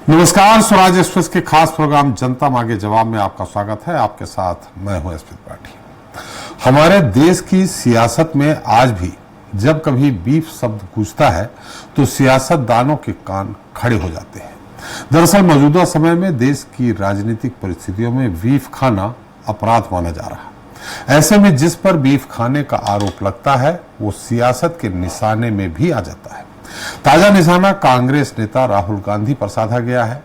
नमस्कार, स्वराज एक्सप्रेस के खास प्रोग्राम जनता मांगे जवाब में आपका स्वागत है। आपके साथ मैं हूं एसपी त्रिपाठी। हमारे देश की सियासत में आज भी जब कभी बीफ शब्द गूंजता है तो सियासतदानों के कान खड़े हो जाते हैं। दरअसल मौजूदा समय में देश की राजनीतिक परिस्थितियों में बीफ खाना अपराध माना जा रहा है। ऐसे में जिस पर बीफ खाने का आरोप लगता है वो सियासत के निशाने में भी आ जाता है। ताजा निशाना कांग्रेस नेता राहुल गांधी पर साधा गया है।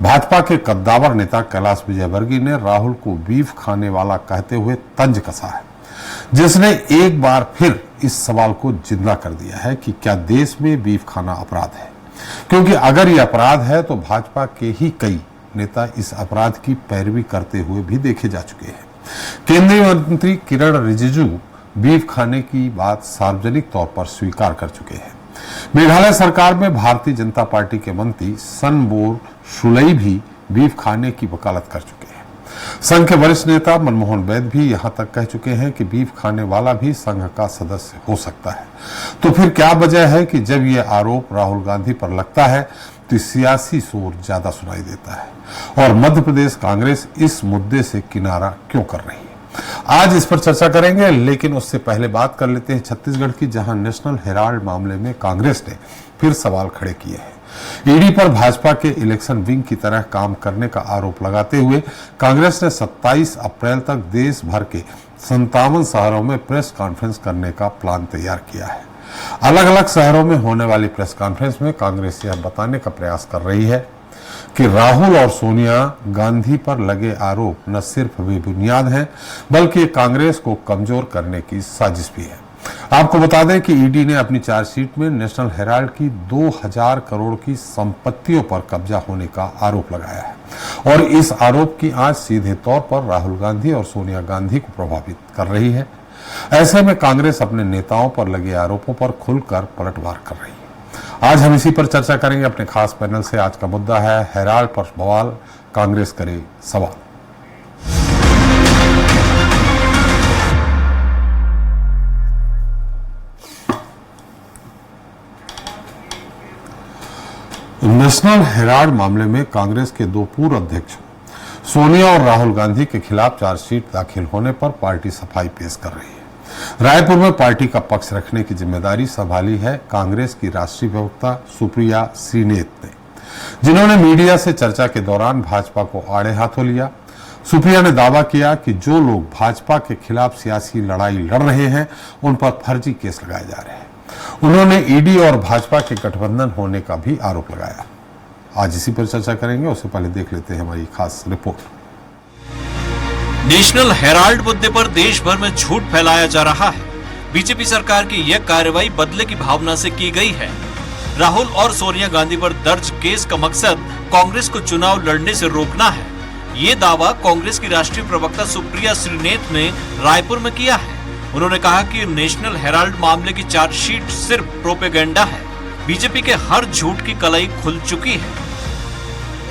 भाजपा के कद्दावर नेता कैलाश विजयवर्गीय ने राहुल को बीफ खाने वाला कहते हुए तंज कसा है, जिसने एक बार फिर इस सवाल को जिंदा कर दिया है कि क्या देश में बीफ खाना अपराध है। क्योंकि अगर यह अपराध है तो भाजपा के ही कई नेता इस अपराध की पैरवी करते हुए भी देखे जा चुके हैं। केंद्रीय मंत्री किरण रिजिजू बीफ खाने की बात सार्वजनिक तौर पर स्वीकार कर चुके हैं। मेघालय सरकार में भारतीय जनता पार्टी के मंत्री सनबोर शुलई भी बीफ खाने की वकालत कर चुके हैं। संघ के वरिष्ठ नेता मनमोहन वैद भी यहां तक कह चुके हैं कि बीफ खाने वाला भी संघ का सदस्य हो सकता है। तो फिर क्या वजह है कि जब यह आरोप राहुल गांधी पर लगता है तो सियासी शोर ज्यादा सुनाई देता है और मध्य प्रदेश कांग्रेस इस मुद्दे से किनारा क्यों कर रही है? आज इस पर चर्चा करेंगे, लेकिन उससे पहले बात कर लेते हैं छत्तीसगढ़ की, जहां नेशनल हेराल्ड मामले में कांग्रेस ने फिर सवाल खड़े किए हैं। ईडी पर भाजपा के इलेक्शन विंग की तरह काम करने का आरोप लगाते हुए कांग्रेस ने 27 अप्रैल तक देश भर के 57 शहरों में प्रेस कॉन्फ्रेंस करने का प्लान तैयार किया है। अलग अलग शहरों में होने वाली प्रेस कॉन्फ्रेंस में कांग्रेस यह बताने का प्रयास कर रही है कि राहुल और सोनिया गांधी पर लगे आरोप न सिर्फ बेबुनियाद हैं, बल्कि कांग्रेस को कमजोर करने की साजिश भी है। आपको बता दें कि ईडी ने अपनी चार्जशीट में नेशनल हेराल्ड की 2000 करोड़ की संपत्तियों पर कब्जा होने का आरोप लगाया है और इस आरोप की आंच सीधे तौर पर राहुल गांधी और सोनिया गांधी को प्रभावित कर रही है। ऐसे में कांग्रेस अपने नेताओं पर लगे आरोपों पर खुलकर पलटवार कर रही है। आज हम इसी पर चर्चा करेंगे अपने खास पैनल से। आज का मुद्दा है हेराल्ड पर बवाल, कांग्रेस करे सवाल। नेशनल हेराल्ड मामले में कांग्रेस के दो पूर्व अध्यक्ष सोनिया और राहुल गांधी के खिलाफ चार्जशीट दाखिल होने पर पार्टी सफाई पेश कर रही है। रायपुर में पार्टी का पक्ष रखने की जिम्मेदारी संभाली है कांग्रेस की राष्ट्रीय प्रवक्ता सुप्रिया श्रीनेत ने, जिन्होंने मीडिया से चर्चा के दौरान भाजपा को आड़े हाथों लिया। सुप्रिया ने दावा किया कि जो लोग भाजपा के खिलाफ सियासी लड़ाई लड़ रहे हैं उन पर फर्जी केस लगाए जा रहे हैं। उन्होंने ईडी और भाजपा के गठबंधन होने का भी आरोप लगाया। आज इसी पर चर्चा करेंगे, उससे पहले देख लेते हैं हमारी खास रिपोर्ट। नेशनल हेराल्ड मुद्दे पर देश भर में झूठ फैलाया जा रहा है। बीजेपी सरकार की यह कार्रवाई बदले की भावना से की गई है। राहुल और सोनिया गांधी पर दर्ज केस का मकसद कांग्रेस को चुनाव लड़ने से रोकना है। ये दावा कांग्रेस की राष्ट्रीय प्रवक्ता सुप्रिया श्रीनेत ने रायपुर में किया है। उन्होंने कहा कि नेशनल हेराल्ड मामले की चार्जशीट सिर्फ प्रोपेगेंडा है। बीजेपी के हर झूठ की कलई खुल चुकी है।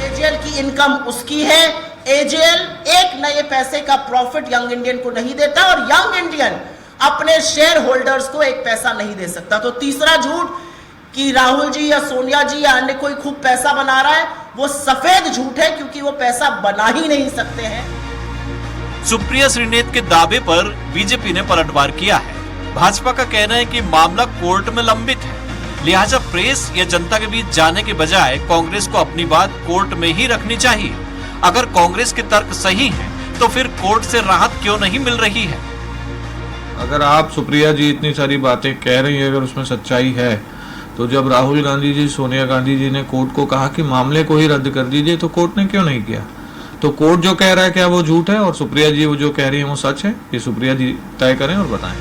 एजेएल की इनकम उसकी है। एजेएल एक नए पैसे का प्रॉफिट यंग इंडियन को नहीं देता और यंग इंडियन अपने शेयर होल्डर्स को एक पैसा नहीं दे सकता। तो तीसरा झूठ कि राहुल जी या सोनिया जी या अन्य कोई खूब पैसा बना रहा है, वो सफेद झूठ है, क्योंकि वो पैसा बना ही नहीं सकते हैं। सुप्रिया श्रीनेत के दावे पर बीजेपी ने पलटवार किया है। भाजपा का कहना है कि मामला कोर्ट में लंबित है, लिहाजा प्रेस या जनता के बीच जाने के बजाय कांग्रेस को अपनी बात कोर्ट में ही रखनी चाहिए। अगर कांग्रेस के तर्क सही हैं, तो फिर कोर्ट से राहत क्यों नहीं मिल रही है? अगर आप सुप्रिया जी इतनी सारी बातें कह रही है, अगर उसमें सच्चाई है, तो जब राहुल गांधी जी सोनिया गांधी जी ने कोर्ट को कहा कि मामले को ही रद्द कर दीजिए, तो कोर्ट ने क्यों नहीं किया? तो कोर्ट जो कह रहा है क्या वो झूठ है और सुप्रिया जी वो जो कह रही है वो सच है? ये सुप्रिया जी तय करें और बताएं।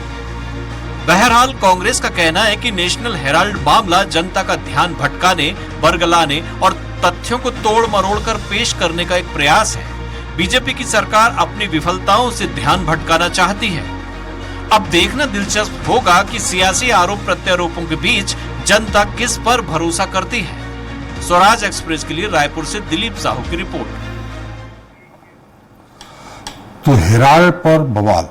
बहरहाल कांग्रेस का कहना है कि नेशनल हेराल्ड मामला जनता का ध्यान भटकाने, बरगलाने और तथ्यों को तोड़ मरोड़ कर पेश करने का एक प्रयास है। बीजेपी की सरकार अपनी विफलताओं से ध्यान भटकाना चाहती है। अब देखना दिलचस्प होगा कि सियासी आरोप प्रत्यारोपों के बीच जनता किस पर भरोसा करती है। स्वराज एक्सप्रेस के लिए रायपुर से दिलीप साहू की रिपोर्ट। तो हेराल्ड पर बवाल,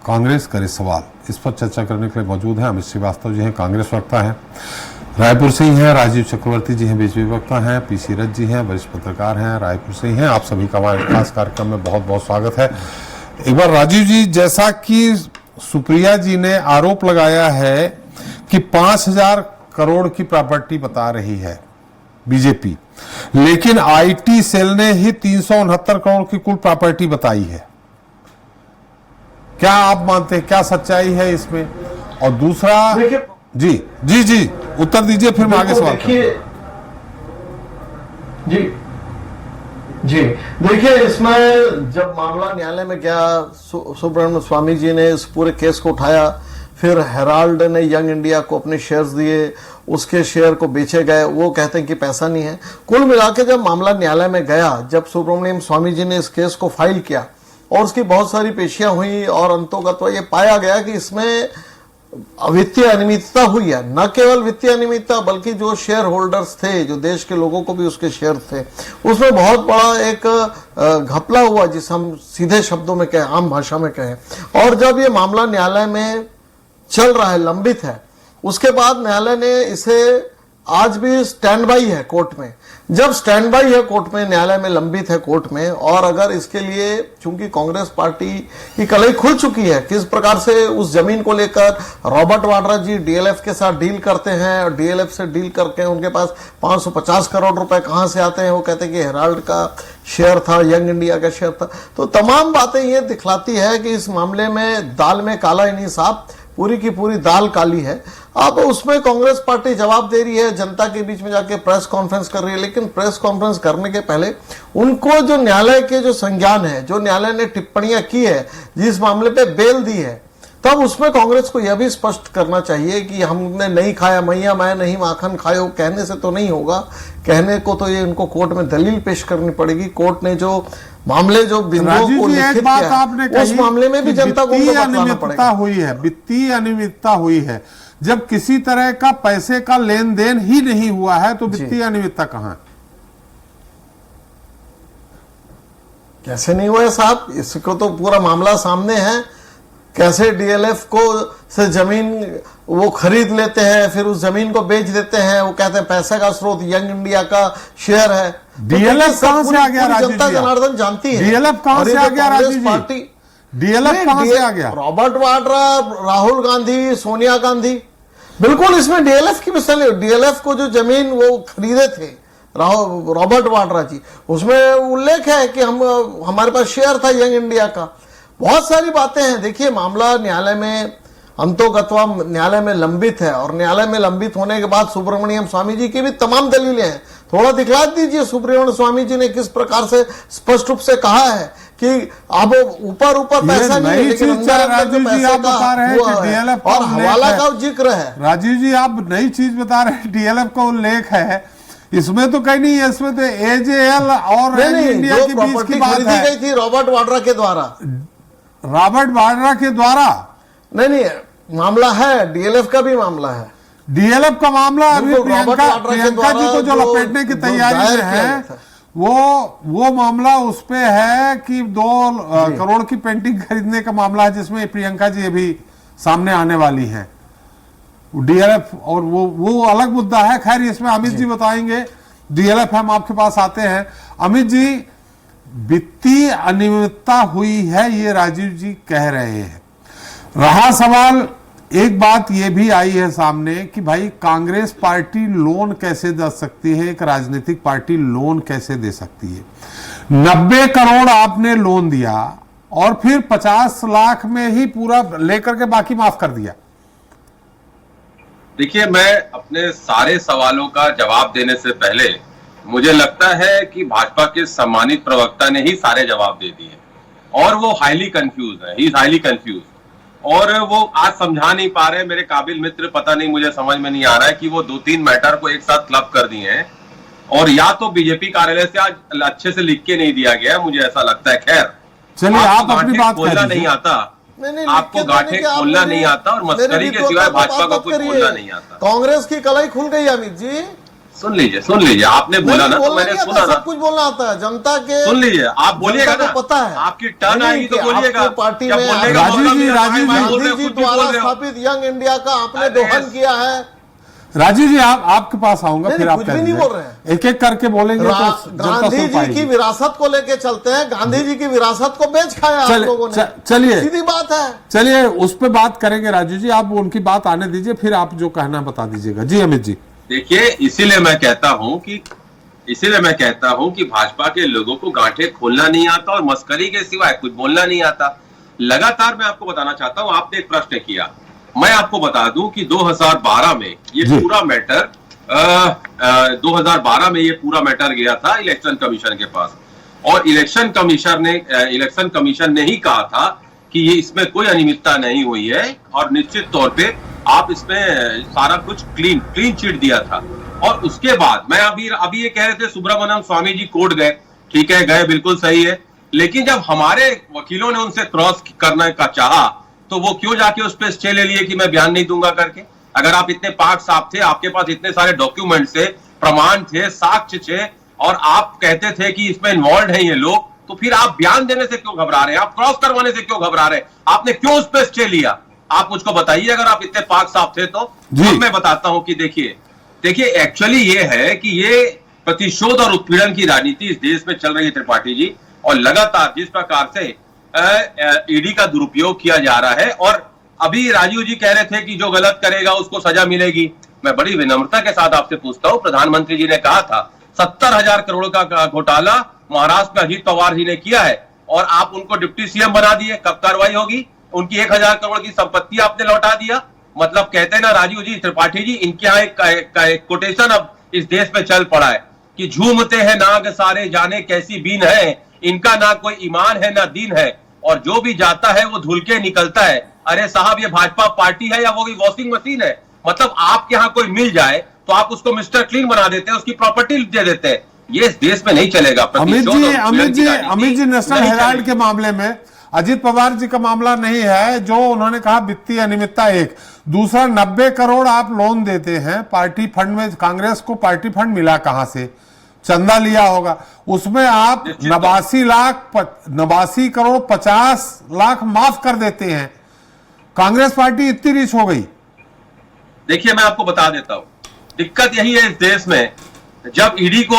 कांग्रेस करे सवाल, इस पर चर्चा करने के लिए मौजूद हैं अमित श्रीवास्तव जी हैं, कांग्रेस वक्ता हैं। रायपुर से ही हैं राजीव चक्रवर्ती जी हैं, बीजेपी वक्ता हैं, पी सीरज जी हैं, वरिष्ठ पत्रकार हैं, रायपुर से ही हैं। आप सभी का हमारे खास कार्यक्रम में बहुत बहुत स्वागत है। एक बार राजीव जी, जैसा कि सुप्रिया जी ने आरोप लगाया है कि 5,000 करोड़ की प्रॉपर्टी बता रही है बीजेपी, लेकिन आईटी सेल ने ही 369 करोड़ की कुल प्रॉपर्टी बताई है। क्या आप मानते हैं, क्या सच्चाई है इसमें? और दूसरा, जी जी जी उत्तर दीजिए, फिर मैं आगे सवाल देखिए जी देखिए, इसमें जब मामला न्यायालय में गया, सुब्रमण्यम स्वामी जी ने इस पूरे केस को उठाया, फिर हेराल्ड ने यंग इंडिया को अपने शेयर्स दिए, उसके शेयर को बेचे गए, वो कहते हैं कि पैसा नहीं है। कुल मिला के जब मामला न्यायालय में गया, जब सुब्रमण्यम स्वामी जी ने इस केस को फाइल किया और उसकी बहुत सारी पेशियां हुई और अंतोगत ये पाया गया कि इसमें वित्तीय अनियमितता हुई है। न केवल वित्तीय अनियमितता, बल्कि जो शेयर होल्डर्स थे, जो देश के लोगों को भी उसके शेयर थे, उसमें बहुत बड़ा एक घपला हुआ, जिसे हम सीधे शब्दों में कहें, आम भाषा में कहें। और जब ये मामला न्यायालय में चल रहा है, लंबित है, उसके बाद न्यायालय ने इसे, आज भी स्टैंड बाई है कोर्ट में। जब स्टैंड बाई है कोर्ट में, न्यायालय में लंबित है कोर्ट में, और अगर इसके लिए, चूंकि कांग्रेस पार्टी की कलई खुल चुकी है किस प्रकार से उस जमीन को लेकर रॉबर्ट वाड्रा जी डीएलएफ के साथ डील करते हैं, और डीएलएफ से डील करके उनके पास 550 करोड़ रुपए कहां से आते हैं, वो कहते हैं कि हेराल्ड का शेयर था, यंग इंडिया का शेयर था। तो तमाम बातें ये दिखलाती है कि इस मामले में दाल में काला ही नहीं साफ, पूरी की पूरी दाल काली है। अब उसमें कांग्रेस पार्टी जवाब दे रही है, जनता के बीच में जाके प्रेस कॉन्फ्रेंस कर रही है, लेकिन प्रेस कॉन्फ्रेंस करने के पहले उनको जो न्यायालय के जो संज्ञान है, जो न्यायालय ने टिप्पणियां की है, जिस मामले पे बेल दी है, तब उसमें कांग्रेस को यह भी स्पष्ट करना चाहिए कि हमने नहीं खाया मैया मैं नहीं माखन खायो, कहने से तो नहीं होगा। कहने को तो ये इनको कोर्ट में दलील पेश करनी पड़ेगी। कोर्ट ने जो मामले, जो बिंदुओं को लिखित किया, उस मामले में भी जनता को बताना पड़ेगा। हुई है, वित्तीय अनियमितता हुई है। जब किसी तरह का पैसे का लेन देन ही नहीं हुआ है तो वित्तीय अनियमितता कहां है? कैसे नहीं हुआ है साहब? इसको तो पूरा मामला सामने है। कैसे डीएलएफ को से जमीन वो खरीद लेते हैं, फिर उस जमीन को बेच देते हैं, वो कहते हैं पैसे का स्रोत यंग इंडिया का शेयर है। डीएलएफ कहां से आ गया? जनता जनार्दन जानती है। डीएलएफ कहां से आ गया राजीव जी? डीएलएफ कहां से आ गया? रॉबर्ट वाड्रा, राहुल गांधी, सोनिया गांधी, बिल्कुल इसमें डीएलएफ की मिसाल। डीएलएफ को जो जमीन वो खरीदे थे रॉबर्ट वाड्रा जी, उसमें उल्लेख है कि हमारे पास शेयर था यंग इंडिया का। बहुत सारी बातें हैं। देखिए, मामला न्यायालय में अंतोगत्वा न्यायालय में लंबित है, और न्यायालय में लंबित होने के बाद सुब्रमण्यम स्वामी जी की भी तमाम दलीलें हैं। थोड़ा दिखला दीजिए सुब्रमण्यम स्वामी जी ने किस प्रकार से स्पष्ट रूप से कहा है कि अब ऊपर पैसा नहीं, लेकिन अंदर जो पैसे का हुआ है और हवाला का जिक्र है। राजीव जी, आप नई चीज बता रहे हैं, डीएलएफ का उल्लेख है, इसमें तो कहीं नहीं है। इसमें तो एजेएल और इंडिया की बीच की बात है। गई थी रॉबर्ट वाड्रा के द्वारा। रॉबर्ट वाड्रा के द्वारा नहीं, मामला है, डीएलएफ का भी मामला है। डीएलएफ का मामला अभी प्रियंका जी को जो लपेटने की तैयारी में है, वो मामला उस पे है कि 2 करोड़ की पेंटिंग खरीदने का मामला है, जिसमें प्रियंका जी अभी सामने आने वाली हैं। डीएलएफ और वो अलग मुद्दा है। खैर, इसमें अमित जी बताएंगे। डीएलएफ हम आपके पास आते हैं। अमित जी, वित्तीय अनियमितता हुई है, ये राजीव जी कह रहे हैं। रहा सवाल, एक बात ये भी आई है सामने कि भाई कांग्रेस पार्टी लोन कैसे दे सकती है, एक राजनीतिक पार्टी लोन कैसे दे सकती है? 90 करोड़ आपने लोन दिया और फिर 50 लाख में ही पूरा लेकर के बाकी माफ कर दिया। देखिए, मैं अपने सारे सवालों का जवाब देने से पहले मुझे लगता है कि भाजपा के सम्मानित प्रवक्ता ने ही सारे जवाब दे दिए, और वो हाईली कंफ्यूज है। ही इज हाईली कंफ्यूज, और वो आज समझा नहीं पा रहे। मेरे काबिल मित्र, पता नहीं, मुझे समझ में नहीं आ रहा है कि वो 2-3 मैटर को एक साथ क्लब कर दिए हैं, और या तो बीजेपी कार्यालय से आज अच्छे से लिख के नहीं दिया गया, मुझे ऐसा लगता है। खैर, चलिए, आप अपनी बात बोलना नहीं आता, आपको गांठें खोलना नहीं आता, और मस्करी के सिवाय भाजपा का कुछ बोलना नहीं आता। कांग्रेस की कलाई खुल गई अमित जी। सुन लीजिए, आपने बोला ना, तो मैंने सुना ना। सब कुछ बोलना आता है जनता के। सुन लीजिए, आप बोलिएगा ना, पता है आपकी टर्न आएगी तो बोलिएगा। पार्टी में राजीव जी द्वारा स्थापित यंग इंडिया का आपने दोहन किया है। राजीव जी आपके पास आऊंगा, नहीं, फिर आप कुछ कह भी नहीं दीजिए। बोल रहे हैं। एक एक करके बोलेंगे तो जनता गांधी सुन जी पाएगी। की विरासत को लेके चलते हैं, गांधी जी की विरासत को बेच खाया आप लोगों ने। चलिए सीधी बात है। चलिए उस पे बात करेंगे। राजू जी आप उनकी बात आने दीजिए, फिर आप जो कहना बता दीजिएगा। जी अमित जी। देखिए, इसीलिए मैं कहता हूं कि भाजपा के लोगों को गांठें खोलना नहीं आता और मस्करी के सिवाय कुछ बोलना नहीं आता। लगातार मैं आपको बताना चाहता हूं, आपने एक प्रश्न किया, मैं आपको बता दूं कि 2012 में ये पूरा मैटर 2012 में ये पूरा मैटर गया था इलेक्शन कमीशन के पास, और इलेक्शन कमीशन ने ही कहा था कि ये इसमें कोई अनियमितता नहीं हुई है और निश्चित तौर पे आप इसमें सारा कुछ क्लीन चिट दिया था। और उसके बाद मैं अभी ये कह रहे थे सुब्रमण्यम स्वामी जी कोर्ट गए, ठीक है, गए, बिल्कुल सही है, लेकिन जब हमारे वकीलों ने उनसे क्रॉस करने का चाहा तो वो क्यों जाके उस पर स्टे ले लिए कि मैं बयान नहीं दूंगा करके। अगर आप इतने पाक साफ थे, आपके पास इतने सारे डॉक्यूमेंट थे, प्रमाण थे, साक्ष्य थे, और आप कहते थे कि इसमें इन्वॉल्व हैं ये लोग, तो फिर आप बयान देने से क्यों घबरा रहे हैं? आप क्रॉस करवाने से क्यों घबरा रहे हैं? आपने क्यों उस पर स्टे लिया? आप मुझको बताइए, अगर आप इतने पाक साफ थे तो। अब मैं बताता हूं कि देखिए एक्चुअली ये है कि ये प्रतिशोध और उत्पीड़न की राजनीति इस देश में चल रही है त्रिपाठी जी, और लगातार जिस प्रकार से ईडी का दुरुपयोग किया जा रहा है। और अभी राजीव जी कह रहे थे कि जो गलत करेगा उसको सजा मिलेगी। मैं बड़ी विनम्रता के साथ आपसे पूछता हूं, प्रधानमंत्री जी ने कहा था 70,000 करोड़ का घोटाला महाराष्ट्र में अजीत पवार जी ने किया है और आप उनको डिप्टी सीएम बना दिए, कब कार्रवाई होगी? उनकी 1,000 करोड़ की संपत्ति आपने लौटा दिया। मतलब कहते हैं ना राजीव जी, त्रिपाठी जी, इनके यहाँ एक कोटेशन अब इस देश में चल पड़ा है कि झूमते हैं नाग सारे जाने कैसी बीन है, इनका ना कोई ईमान है ना दीन है, और जो भी जाता है वो धुल के निकलता है। अरे साहब, ये भाजपा पार्टी है या वो वॉशिंग मशीन है? मतलब आपके यहाँ कोई मिल जाए तो आप उसको मिस्टर क्लीन बना देते हैं, उसकी प्रॉपर्टी दे देते हैं। ये इस देश में नहीं चलेगा। अमित जी नेशनल हेराल्ड के मामले में अजीत पवार जी का मामला नहीं है, जो उन्होंने कहा वित्तीय अनियमितता एक, दूसरा 90 करोड़ आप लोन देते हैं पार्टी फंड में, कांग्रेस को पार्टी फंड मिला कहां से? चंदा लिया होगा, उसमें आप 89 करोड़ 50 लाख माफ कर देते हैं। कांग्रेस पार्टी इतनी रिच हो गई। देखिए मैं आपको बता देता हूं, दिक्कत यही है इस देश में, जब ईडी को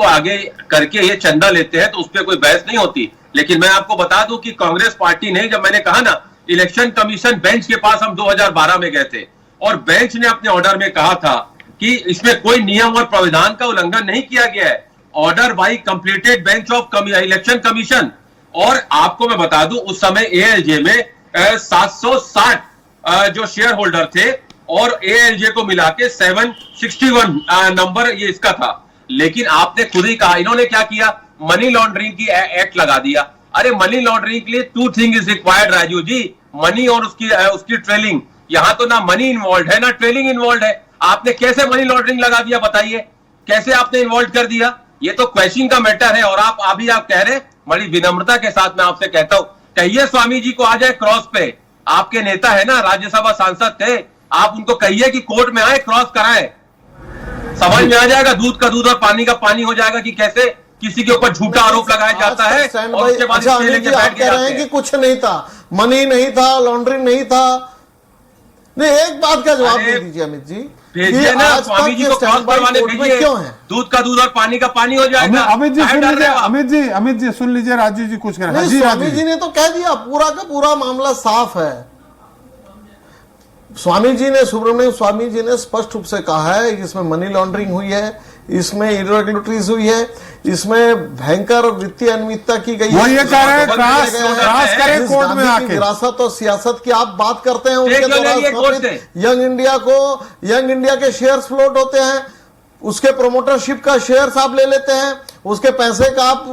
आगे करके ये चंदा लेते हैं तो उस पर कोई बहस नहीं होती। लेकिन मैं आपको बता दूं कि कांग्रेस पार्टी ने, जब मैंने कहा ना इलेक्शन कमीशन बेंच के पास हम 2012 में गए थे और बेंच ने अपने ऑर्डर में कहा था कि इसमें कोई नियम और प्राविधान का उल्लंघन नहीं किया गया है, order by completed bench of election commission. और आपको मैं बता दूं उस समय एएलजे में 760 जो शेयर होल्डर थे और एएलजे को मिला के 761 नंबर ये इसका था। लेकिन आपने खुद ही कहा, इन्होंने क्या किया, मनी लॉन्ड्रिंग की एक्ट लगा दिया। अरे मनी लॉन्ड्रिंग के लिए 2 thing is required Raju ji, money और उसकी ट्रेलिंग। यहां तो ना मनी इन्वॉल्व है ना ट्रेलिंग इन्वॉल्व है। आपने कैसे मनी लॉन्ड्रिंग लगा दिया बताइए, कैसे आपने इन्वॉल्व कर दिया? ये तो क्वेश्चन का मैटर है। और आप कह रहे, बड़ी विनम्रता के साथ मैं आपसे कहता हूं, कहिए स्वामी जी को आ जाए क्रॉस पे। आपके नेता है ना, राज्यसभा सांसद थे, आप उनको कहिए कि कोर्ट में आए, क्रॉस कराए, समझ में आ जाएगा। दूध का दूध और पानी का पानी हो जाएगा कि कैसे किसी के ऊपर झूठा आरोप लगाया जाता है और उसके बाद अच्छा, अमित जी आप कह रहे हैं कि कुछ नहीं था, मनी नहीं था, लॉन्ड्रिंग नहीं था। नहीं, एक बात का जवाब दे दीजिए अमित जी, भेजिए ना स्वामी जी को क्रॉस करवाने, भेजिए, क्यों है? दूध का दूध और पानी का पानी हो जाएगा। अमित जी सुन लीजिए, राजू जी कुछ कहना। स्वामी जी ने तो कह दिया, पूरा का पूरा मामला साफ है। सुब्रमण्यम स्वामी जी ने स्पष्ट रूप से कहा है इसमें मनी लॉन्ड्रिंग हुई है, इसमें इरेगुलरिटीज हुई है, इसमें भयंकर वित्तीय अनियमितता की गई है। वो ये कह रहे हैं क्रॉस करें कोर्ट में आके। विरासत और सियासत की आप बात करते हैं, उनके द्वारा यंग इंडिया के शेयर्स फ्लोट होते हैं, उसके प्रोमोटरशिप का शेयर्स आप ले लेते हैं, उसके पैसे का आप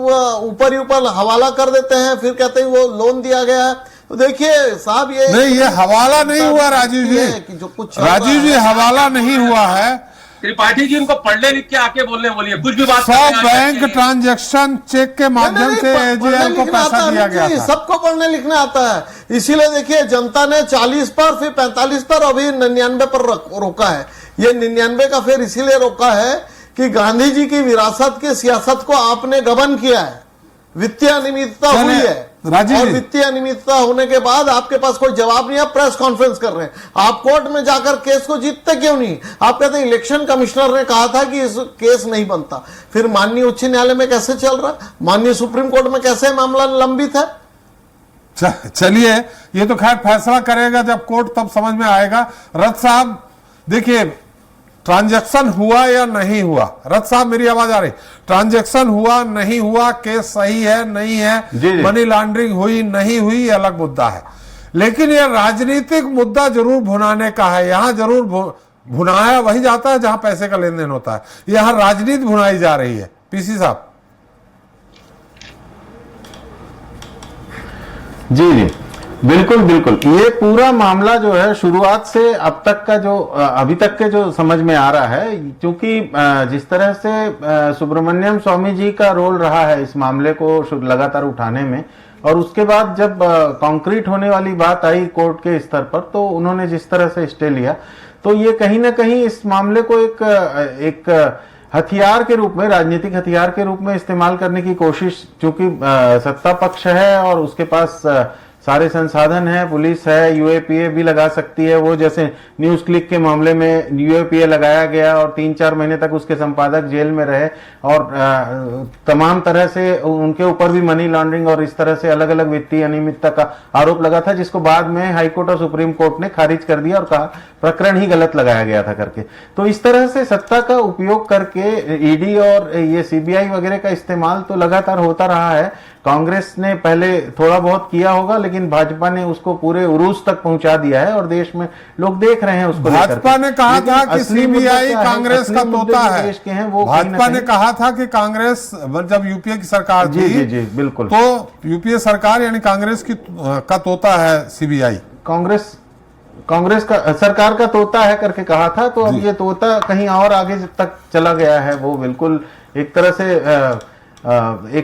ऊपर ही ऊपर हवाला कर देते हैं, फिर कहते हैं वो लोन दिया गया है। तो देखिए साहब, ये हवाला नहीं हुआ राजीव जी, जो कुछ राजीव जी हवाला नहीं हुआ है। त्रिपाठी जी उनको पढ़ने लिख के आके बोलिए, कुछ भी बात। 100 बैंक ट्रांजैक्शन चेक के माध्यम से एजेएल को पैसा दिया गया था। सबको पढ़ने लिखने आता है। इसीलिए देखिए जनता ने 40 पर, फिर 45 पर, अभी 99 पर रोका है। ये 99 का फिर इसीलिए रोका है कि गांधी जी की विरासत की सियासत को आपने गबन किया है, वित्तीय अनियमितता हुई है। राजीव और जी। वित्तीय अनियमितता होने के बाद आपके पास कोई जवाब नहीं, आप प्रेस कॉन्फ्रेंस कर रहे हैं। आप कोर्ट में जाकर केस को जीतते क्यों नहीं? आप कहते हैं इलेक्शन कमिश्नर ने कहा था कि इस केस नहीं बनता, फिर माननीय उच्च न्यायालय में कैसे चल रहा है? माननीय सुप्रीम कोर्ट में कैसे मामला लंबित है? चलिए, ये तो खैर फैसला करेगा जब कोर्ट, तब समझ में आएगा। रथ साहब देखिए, ट्रांजैक्शन हुआ या नहीं हुआ, रथ साहब मेरी आवाज आ रही? ट्रांजैक्शन हुआ नहीं हुआ, केस सही है नहीं है, मनी लॉन्ड्रिंग हुई नहीं हुई, ये अलग मुद्दा है। लेकिन ये राजनीतिक मुद्दा जरूर भुनाने का है। यहां जरूर भुनाया वही जाता है जहां पैसे का लेन देन होता है, यहां राजनीति भुनाई जा रही है। पीसी साहब। जी जी, बिल्कुल बिल्कुल। ये पूरा मामला जो है शुरुआत से अब तक का जो अभी तक के जो समझ में आ रहा है, क्योंकि जिस तरह से सुब्रमण्यम स्वामी जी का रोल रहा है इस मामले को लगातार उठाने में, और उसके बाद जब कॉन्क्रीट होने वाली बात आई कोर्ट के स्तर पर, तो उन्होंने जिस तरह से स्टे लिया, तो ये कहीं ना कहीं इस मामले को एक हथियार के रूप में, राजनीतिक हथियार के रूप में इस्तेमाल करने की कोशिश, चूंकि सत्ता पक्ष है और उसके पास सारे संसाधन है, पुलिस है, यूएपीए भी लगा सकती है। वो जैसे न्यूज क्लिक के मामले में यूएपीए लगाया गया और 3-4 महीने तक उसके संपादक जेल में रहे, और तमाम तरह से उनके ऊपर भी मनी लॉन्ड्रिंग और इस तरह से अलग अलग वित्तीय अनियमितता का आरोप लगा था, जिसको बाद में हाईकोर्ट और सुप्रीम कोर्ट ने खारिज कर दिया और कहा प्रकरण ही गलत लगाया गया था करके। तो इस तरह से सत्ता का उपयोग करके ईडी और ये सीबीआई वगैरह का इस्तेमाल तो लगातार होता रहा है। कांग्रेस ने पहले थोड़ा बहुत किया होगा, लेकिन भाजपा ने उसको पूरे उरूज तक पहुंचा दिया है और देश में लोग देख रहे हैं उसको। भाजपा ने कहा था कि सीबीआई कांग्रेस का तोता है। भाजपा ने कहा था कि कांग्रेस, जब यूपीए की सरकार थी, जी बिल्कुल, तो यूपीए सरकार यानी कांग्रेस की का तोता है सीबीआई। कांग्रेस का सरकार का तोता है करके कहा था, तो अब ये तोता कहीं और आगे तक चला गया है। वो बिल्कुल एक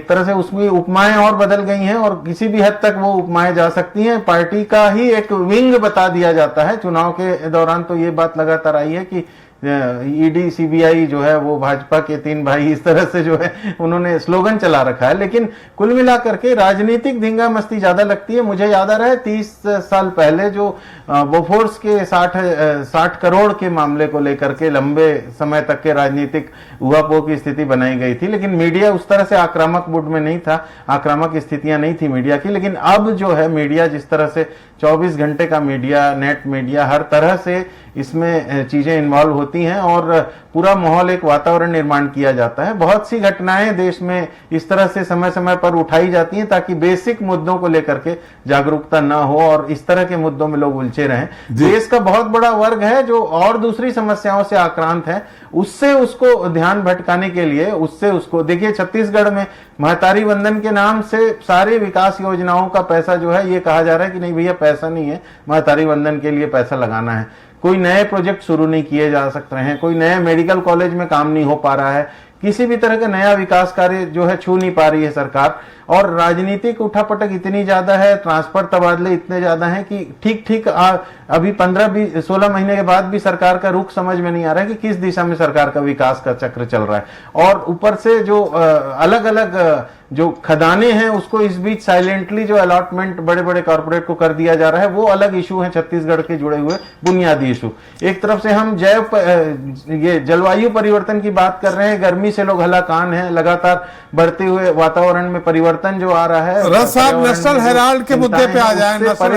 तरह से उसमें उपमाएं और बदल गई हैं, और किसी भी हद तक वो उपमाएं जा सकती हैं। पार्टी का ही एक विंग बता दिया जाता है। चुनाव के दौरान तो ये बात लगातार आई है कि ईडी सीबीआई जो है वो भाजपा के 3 भाई, इस तरह से जो है उन्होंने स्लोगन चला रखा है। लेकिन कुल मिलाकर के राजनीतिक धींगा मस्ती ज्यादा लगती है। मुझे याद आ रहा है 30 साल पहले जो बोफोर्स के 60 करोड़ के मामले को लेकर के लंबे समय तक के राजनीतिक उहापोह की स्थिति बनाई गई थी, लेकिन मीडिया उस तरह से आक्रामक मूड में नहीं था, आक्रामक स्थितियां नहीं थी मीडिया की। लेकिन अब जो है मीडिया जिस तरह से 24 घंटे का मीडिया, नेट मीडिया, हर तरह से इसमें चीजें इन्वॉल्व होती हैं और पूरा माहौल, एक वातावरण निर्माण किया जाता है। बहुत सी घटनाएं देश में इस तरह से समय समय पर उठाई जाती हैं ताकि बेसिक मुद्दों को लेकर के जागरूकता न हो और इस तरह के मुद्दों में लोग उलझे रहें। देश का बहुत बड़ा वर्ग है जो और दूसरी समस्याओं से आक्रांत है, उससे उसको ध्यान भटकाने के लिए, उससे उसको देखिए, छत्तीसगढ़ में महतारी वंदन के नाम से सारे विकास योजनाओं का पैसा जो है, ये कहा जा रहा है कि नहीं भैया पैसा नहीं है, महतारी वंदन के लिए पैसा लगाना है। कोई नए प्रोजेक्ट शुरू नहीं किए जा सकते हैं, कोई नए मेडिकल कॉलेज में काम नहीं हो पा रहा है, किसी भी तरह का नया विकास कार्य जो है छू नहीं पा रही है सरकार। और राजनीतिक उठापटक इतनी ज्यादा है, ट्रांसफर तबादले इतने ज्यादा हैं कि ठीक अभी 15-16 महीने के बाद भी सरकार का रुख समझ में नहीं आ रहा है कि किस दिशा में सरकार का विकास का चक्र चल रहा है। और ऊपर से जो अलग अलग जो खदाने हैं उसको इस बीच साइलेंटली जो अलॉटमेंट बड़े बड़े कॉर्पोरेट को कर दिया जा रहा है, वो अलग इशू है छत्तीसगढ़ के जुड़े हुए बुनियादी इशू। एक तरफ से हम ये जलवायु परिवर्तन की बात कर रहे हैं, गर्मी से लोग हलाकान हैं, लगातार बढ़ते हुए वातावरण में परिवर्तन जो आ रहा है। रथ साहब, नेशनल हेराल्ड के मुद्दे पे आ जाए, नेशनल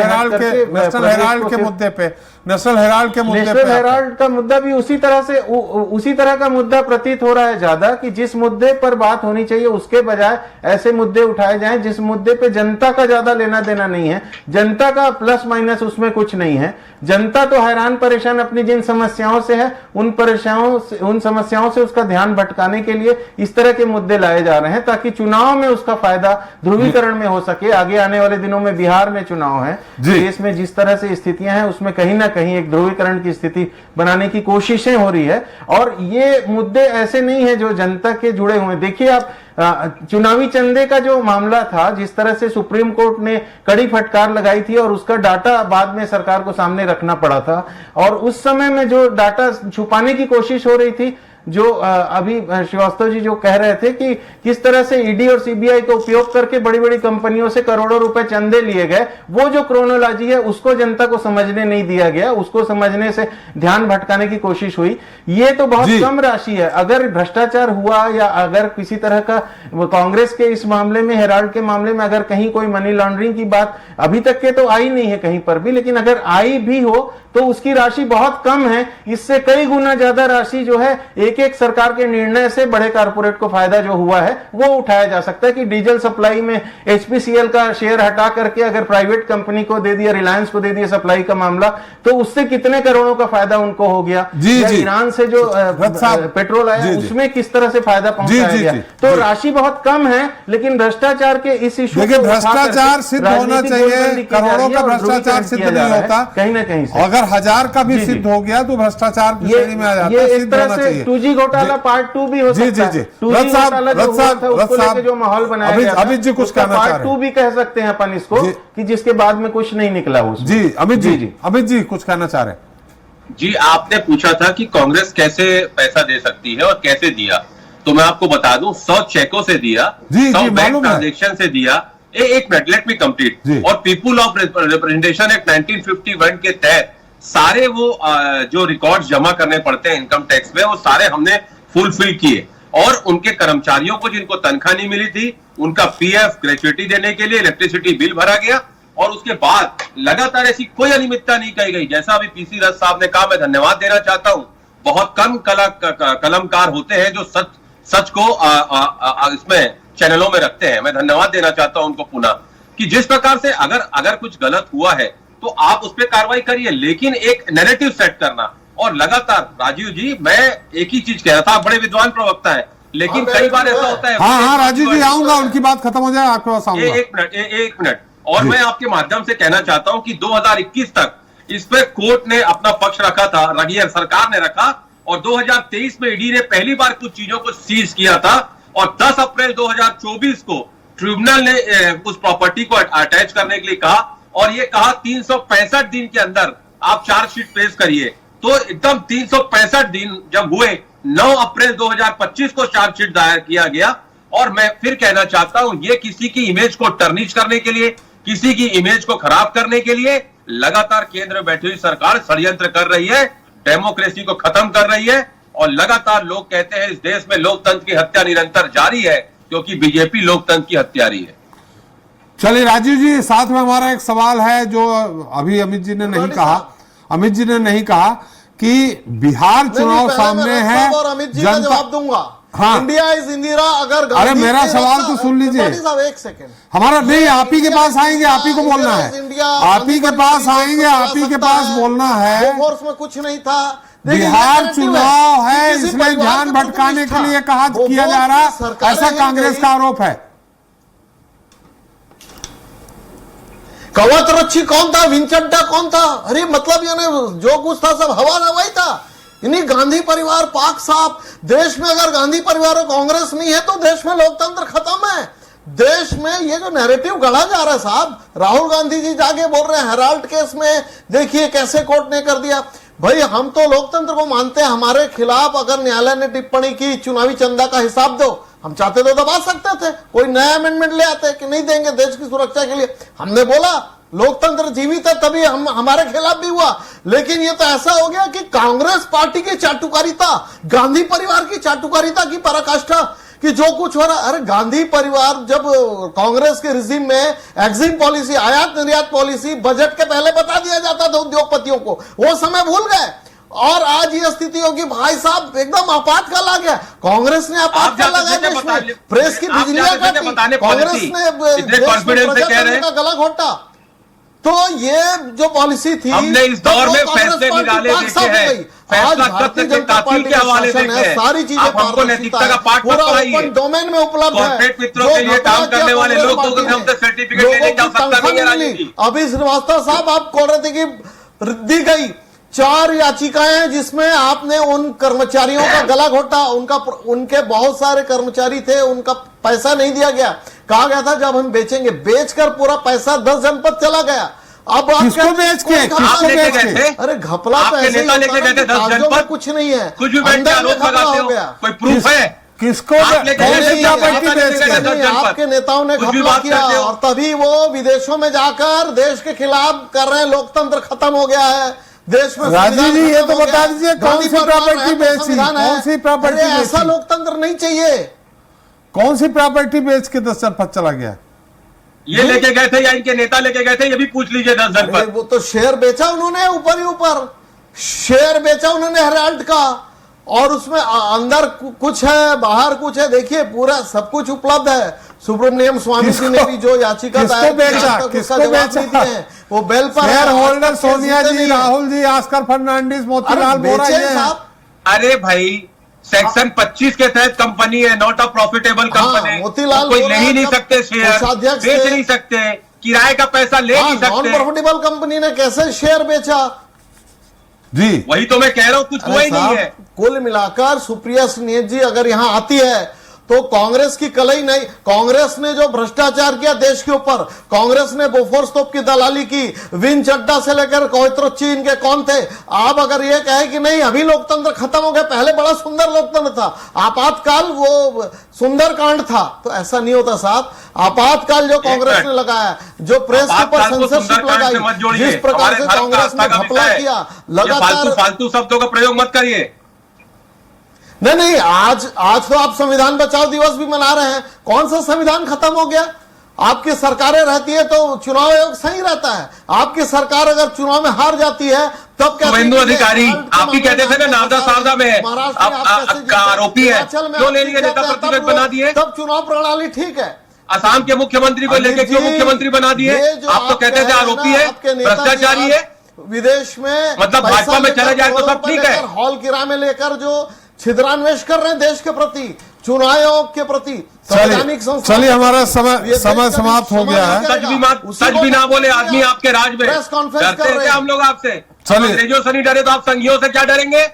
हेराल्ड के मुद्दे पे, नेशनल हेराल्ड का मुद्दा भी उसी तरह का मुद्दा प्रतीत हो रहा है ज्यादा, कि जिस मुद्दे पर बात होनी चाहिए उसके बजाय ऐसे मुद्दे उठाए जाएं जिस मुद्दे पे जनता का ज्यादा लेना देना नहीं है, जनता का प्लस माइनस उसमें कुछ नहीं है। जनता तो हैरान परेशान अपनी जिन समस्याओं से है, उन समस्याओं से उसका ध्यान भटकाने के लिए इस तरह के मुद्दे लाए जा रहे हैं ताकि चुनाव में उसका फायदा ध्रुवीकरण में हो सके। आगे आने वाले दिनों में बिहार में चुनाव है, देश में जिस तरह से स्थितियां हैं उसमें कहीं ना कहीं एक ध्रुवीकरण की स्थिति बनाने की कोशिशें हो रही है। और ये मुद्दे ऐसे नहीं है जो जनता के जुड़े हुए। देखिए आप चुनावी चंदे का जो मामला था, जिस तरह से सुप्रीम कोर्ट ने कड़ी फटकार लगाई थी और उसका डाटा बाद में सरकार को सामने रखना पड़ा था, और उस समय में जो डाटा छुपाने की कोशिश हो रही थी, जो अभी श्रीवास्तव जी जो कह रहे थे कि किस तरह से ईडी और सीबीआई का उपयोग करके बड़ी बड़ी कंपनियों से करोड़ों रुपए चंदे लिए गए, वो जो क्रोनोलॉजी है उसको जनता को समझने नहीं दिया गया, उसको समझने से ध्यान भटकाने की कोशिश हुई। ये तो बहुत कम राशि है। अगर भ्रष्टाचार हुआ या अगर किसी तरह का कांग्रेस के इस मामले में, हेराल्ड के मामले में अगर कहीं कोई मनी लॉन्ड्रिंग की बात अभी तक के तो आई नहीं है कहीं पर भी, लेकिन अगर आई भी हो तो उसकी राशि बहुत कम है। इससे कई गुना ज्यादा राशि जो है एक एक सरकार के निर्णय से बड़े कारपोरेट को फायदा जो हुआ है वो उठाया जा सकता है कि डीजल सप्लाई में एचपीसीएल का शेयर हटा करके अगर प्राइवेट कंपनी को दे दिया, रिलायंस को दे दिया सप्लाई का मामला, तो उससे कितने करोड़ों का फायदा उनको हो गया। ईरान से जो पेट्रोल आया उसमें किस तरह से फायदा पहुंचाया गया। तो राशि बहुत कम है, लेकिन भ्रष्टाचार के इस इशू को भ्रष्टाचार सिद्ध होना चाहिए, करोड़ों का भ्रष्टाचार सिद्ध नहीं होता कहीं ना कहीं से। अगर 1000 का भी सिद्ध हो गया तो भ्रष्टाचार की श्रेणी में आ जाता है। इस तरह से 2G घोटाला पार्ट 2 भी हो सकता है। 2G घोटाला जो हुआ था उसको लेके जो माहौल बनाया गया था, अमित जी कुछ कहना चाह रहे हैं। पार्ट 2 भी कह सकते हैं अपन इसको कि जिसके बाद में कुछ नहीं निकला उसमें। जी अमित जी कुछ कहना चाह रहे हैं। जी, आपने पूछा था कि कांग्रेस कैसे पैसा दे सकती है और कैसे दिया, तो मैं आपको बता दूं 100 चेकों से दिया, 100 बैंक ट्रांजेक्शन से दिया। एक मिनट, लेट मी कंप्लीट। और पीपुल ऑफ रिप्रेजेंटेशन एक्ट 1951 के तहत सारे वो जो रिकॉर्ड्स जमा करने पड़ते हैं इनकम टैक्स में, वो सारे हमने फुलफिल किए। और उनके कर्मचारियों को जिनको तनख्वाह नहीं मिली थी उनका पीएफ ग्रेच्युटी देने के लिए इलेक्ट्रिसिटी बिल भरा गया। और उसके बाद लगातार ऐसी कोई अनियमितता नहीं कही गई। जैसा अभी पीसी रथ साहब ने कहा, मैं धन्यवाद देना चाहता हूं। बहुत कम कलमकार होते हैं जो सच को इसमें चैनलों में रखते हैं। मैं धन्यवाद देना चाहता हूं उनको पुनः कि जिस प्रकार से अगर कुछ गलत हुआ है तो आप उस पर कार्रवाई करिए, लेकिन एक नैरेटिव सेट करना। और लगातार राजीव जी, मैं एक ही चीज कह रहा था, आप बड़े विद्वान प्रवक्ता है, लेकिन कई बार ऐसा होता है। हाँ राजीव जी आऊंगा, उनकी बात खत्म हो जाए आपके पास आऊंगा। एक मिनट और मैं आपके माध्यम से कहना चाहता हूं कि 2021 तक इस पे कोर्ट ने अपना पक्ष रखा था, रघुवीर सरकार ने रखा। और 2023 में ईडी ने पहली बार कुछ चीजों को सीज किया था और 10 अप्रैल 2024 को ट्रिब्यूनल ने उस प्रॉपर्टी को अटैच करने के लिए कहा और ये कहा 365 दिन के अंदर आप चार्जशीट पेश करिए। तो एकदम 365 दिन जब हुए, 9 अप्रैल 2025 को चार्जशीट दायर किया गया। और मैं फिर कहना चाहता हूं, ये किसी की इमेज को टर्निश करने के लिए, किसी की इमेज को खराब करने के लिए लगातार केंद्र में बैठी हुई सरकार षड्यंत्र कर रही है, डेमोक्रेसी को खत्म कर रही है। और लगातार लोग कहते हैं इस देश में लोकतंत्र की हत्या निरंतर जारी है क्योंकि बीजेपी लोकतंत्र की हत्यारी है। चलिए राजीव जी, साथ में हमारा एक सवाल है जो अभी अमित जी ने नहीं कहा कि बिहार चुनाव सामने है। और अमित जी का जवाब दूंगा। हाँ, इंडिया इज इंदिरा। अगर अरे मेरा सवाल तो सुन लीजिए। एक सेकेंड, हमारा नहीं, आप ही के पास आएंगे, आप ही को बोलना है। आप ही के पास आएंगे, आप ही के पास बोलना है। फोर्स में कुछ नहीं था। बिहार चुनाव है, इसमें ध्यान भटकाने के लिए कहा किया जा रहा, ऐसा कांग्रेस का आरोप है। कवच रक्षी कौन था, विंचड्डा कौन था? अरे मतलब यानी जो कुछ था सब हवा हवाई था। इन्हीं गांधी परिवार पाक साहब। देश में अगर गांधी परिवार और कांग्रेस नहीं है तो देश में लोकतंत्र खत्म है। देश में ये जो नैरेटिव गढ़ा जा रहा है साहब, राहुल गांधी जी जाके बोल रहे हैं हेराल्ड केस में देखिए कैसे कोर्ट ने कर दिया। भाई हम तो लोकतंत्र को मानते हैं। हमारे खिलाफ अगर न्यायालय ने टिप्पणी की चुनावी चंदा का हिसाब दो, हम चाहते तो दबा सकते थे, कोई नया अमेंडमेंट ले आते कि नहीं देंगे देश की सुरक्षा के लिए। हमने बोला लोकतंत्र जीवित है, तभी हमारे खिलाफ भी हुआ। लेकिन ये तो ऐसा हो गया कि कांग्रेस पार्टी की चाटुकारिता, गांधी परिवार की चाटुकारिता की पराकाष्ठा कि जो कुछ हो रहा। अरे गांधी परिवार जब कांग्रेस के रिजीम में एग्जिम पॉलिसी, आयात निर्यात पॉलिसी बजट के पहले बता दिया जाता था उद्योगपतियों को, वो समय भूल गए। और आज ये स्थिति होगी भाई साहब, एकदम आपातकाल आ गया। कांग्रेस ने आपातकाल लगाया देश में, प्रेस की बिजलियां काटी, कांग्रेस ने का गला घोटा। तो ये जो पॉलिसी थी, हमने इस दौर में फैसले निकाले देखे हैं, फैसला तथ्य के ताकीद के हवाले देखे हैं। सारी चीजें आप हमको नैतिकता का पाठ मत पढ़ाइए। डोमेन में उपलब्ध है। कॉर्पोरेट मित्रों के लिए काम करने वाले लोग हमसे सर्टिफिकेट लेने जा सकता नहीं है। अभी श्रीवास्तव साहब आप बोल रहे थे कि दी गई 4 याचिकाएं हैं जिसमें आपने उन कर्मचारियों का गला घोटा। उनके बहुत सारे कर्मचारी थे, उनका पैसा नहीं दिया गया। कहा गया था जब हम बेचेंगे, बेचकर पूरा पैसा 10 जनपद चला गया। अब आप किसको कहते हैं बेच के? कौन घपला किसको लेके बेच गए के? थे? अरे घपला तो आपके ऐसे ही नेता होता लेके है गए थे कि 10 कागजों जनपद, में कुछ नहीं है, कुछ भी बैठ के अंदर में आरोप घपला लगाते हो हो, गया। कोई प्रूफ है? किसको आप लेके कौन गए सी थे, प्रॉपर्टी आप बेच लेके गए के? थे। नहीं, आपके नेताओं ने कुछ भी घपला बात किया करते हो। और तभी वो विदेशों में जाकर देश के खिलाफ कर रहे हैं, लोकतंत्र खत्म हो गया है देश में। राजीव संविधान जी, ये खत्म तो हो गया बता है। दीजिए, कौन गांधी सी परिवार प्रॉपर्टी है तो बेची? संविधान है। कौन सी प्रॉपर्टी अरे ऐसा बेची? लोकतंत्र नहीं चाहिए। कौन सी प्रॉपर्टी बेच के 10 जनपद चला गया? ये लेके गए थे या इनके नेता लेके गए थे, ये भी पूछ लीजिए 10 अरे जनपद। वो तो शेयर बेचा उन्होंने, ऊपर ही ऊपर शेयर बेचा उन्होंने हेराल्ड का, और उसमें अंदर कुछ है बाहर कुछ है। देखिए पूरा सब कुछ उपलब्ध है। सुब्रमण्यम स्वामी जी ने भी जो याचिका दायर की, आज तक उसका जवाब नहीं दिए हैं। वो बेल पर शेयर है, होल्डर आज तक सोनिया जीते जी, नहीं है। राहुल जी, आस्कर फर्नांडिस, मोतीलाल अरे वोरा, बेचे ये हैं। साहब, अरे भाई, सेक्शन 25 के तहत कंपनी है, not a profitable company. Motilal कोई ले वोरा ही नहीं जब सकते शेयर, कोषाध्यक्ष बेच थे। नहीं सकते, किराए का पैसा ले नहीं नॉन सकते। प्रॉफिटेबल कंपनी ने कैसे शेयर बेचा? जी, वही तो मैं कह रहा हूं, कुछ हुआ अरे ही नहीं साहब, है। कुल मिलाकर सुप्रिया सुनील जी अगर यहां आती है तो कांग्रेस की कलई नहीं। कांग्रेस ने जो भ्रष्टाचार किया देश के ऊपर, कांग्रेस ने बोफोर्स तोप की दलाली की, विन चड्डा से लेकर कोयत्रोची इनके कौन थे। आप अगर ये कहे कि नहीं अभी लोकतंत्र खत्म हो गया, पहले बड़ा सुंदर लोकतंत्र था, आपातकाल वो सुंदर कांड था, तो ऐसा नहीं होता साहब। आपातकाल जो कांग्रेस ने लगाया, जो प्रेस के ऊपर सेंसरशिप लगाई, जिस प्रकार से कांग्रेस ने घपला किया, लगातार फालतू शब्दों का प्रयोग मत करिए। नहीं, आज तो आप संविधान बचाओ दिवस भी मना रहे हैं। कौन सा संविधान खत्म हो गया? आपकी सरकारें रहती है तो चुनाव आयोग सही रहता है। आपकी सरकार अगर चुनाव में हार जाती है तब क्या? शुभेंदु अधिकारी, आप ही कहते थे ना नावदा सावदा में आपका आरोपी है, क्यों ले लिए नेता प्रतिपक्ष बना दिए? तब चुनाव प्रणाली ठीक है। असम के मुख्यमंत्री को लेकर क्यों मुख्यमंत्री बना दिए? आप तो कहते थे आरोपी है, भ्रष्टाचारी है। विदेश में मतलब भाजपा में चले जाए तो सब ठीक है। हॉल किराए में लेकर जो छिद्रान्वेष कर रहे हैं देश के प्रति, चुनाव आयोग के प्रति, संवैधानिक संस्था। चलिए हमारा समय समाप्त हो गया है। सच भी ना बोले आदमी आपके राज में। प्रेस कॉन्फ्रेंस डरते कर हैं रहे क्या हैं। हम लोग आपसे? चलिए। अंग्रेजों से नहीं डरे तो आप संघियों से क्या डरेंगे?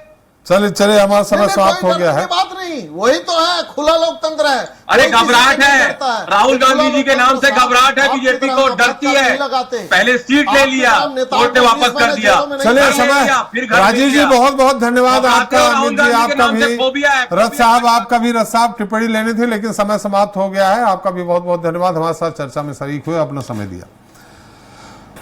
चलिए हमारा समय समाप्त हो गया है। बात नहीं, वही तो है, खुला लोकतंत्र है। अरे कोई किसी घबराहट से नहीं है, डरता है। राहुल खुला गांधी जी के नाम से लोकतंत्र घबराहट है, आपकी बीजेपी तरह को का डरती बात है। नहीं लगाते। पहले सीट ले लिया, कोर्ट ने वापस कर दिया। चलिए समय, फिर घर राजीव भेज जी दिया। बहुत बहुत धन्यवाद घबराते आपका, हो, राहुल अमित जी गांधी के आपका नाम से भी, फोबिया है, रथ साहब आपका भी, रथ साहब टिप्पणी लेनी थी लेकिन समय समाप्त हो गया है। आपका भी बहुत बहुत धन्यवाद, हमारे साथ चर्चा में शरीक हुए, अपना समय दिया।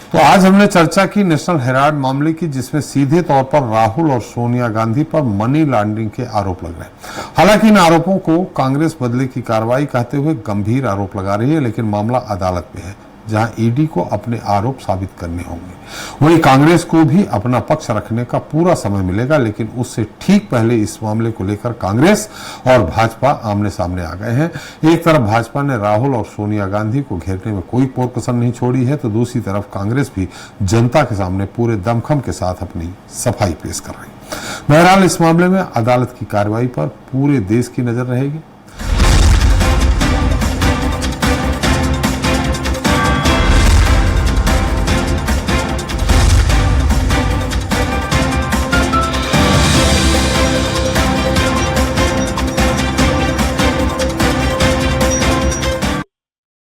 तो आज हमने चर्चा की नेशनल हेराल्ड मामले की, जिसमें सीधे तौर पर राहुल और सोनिया गांधी पर मनी लॉन्ड्रिंग के आरोप लग रहे हैं। हालांकि इन आरोपों को कांग्रेस बदले की कार्रवाई कहते हुए गंभीर आरोप लगा रही है, लेकिन मामला अदालत में है जहां ईडी को अपने आरोप साबित करने होंगे। वहीं कांग्रेस को भी अपना पक्ष रखने का पूरा समय मिलेगा, लेकिन उससे ठीक पहले इस मामले को लेकर कांग्रेस और भाजपा आमने सामने आ गए हैं। एक तरफ भाजपा ने राहुल और सोनिया गांधी को घेरने में कोई पोर कसर नहीं छोड़ी है, तो दूसरी तरफ कांग्रेस भी जनता के सामने पूरे दमखम के साथ अपनी सफाई पेश कर रही है। बहरहाल इस मामले में अदालत की कार्रवाई पर पूरे देश की नजर रहेगी।